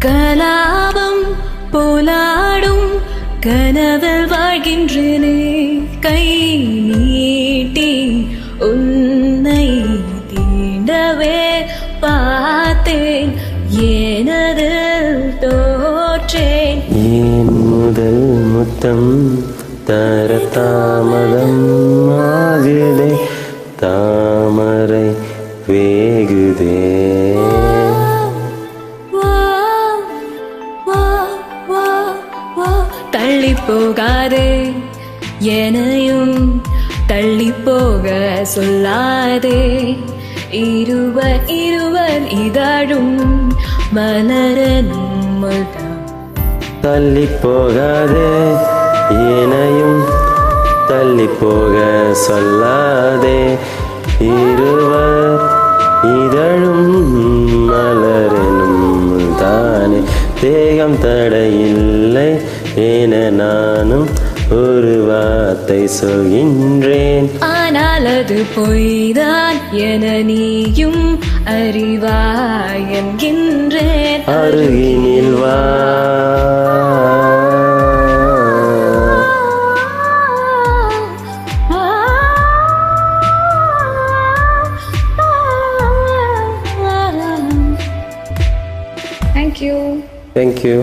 கலாபம் போலாடும் கனவில் வாழ்கின்றனே, கை நீட்டி உன்னை தீண்டவே பார்த்தேன், எனது தோற்றேன். ஏன் முதல் முத்தம் தர தாமதம் ஆகுதே, தாமரை வேகுதே. தள்ளி போகாதே, என்னையும் தள்ளி போக சொல்லாதே, இருவர் இருவர் இதழும் மலரனும். தள்ளி போகாதே, என்னையும் தள்ளி போக சொல்லாதே, இருவர் இதழும் மலரெனும் தானே. தேகம் தடையில்லை என நானும் ஒரு வார்த்தை சொல்கின்றேன், ஆனால் அது பொய்தான் என நீயும் அறிவாய் என்கின்றேன். அருகினில் வா, Thank you. Thank you.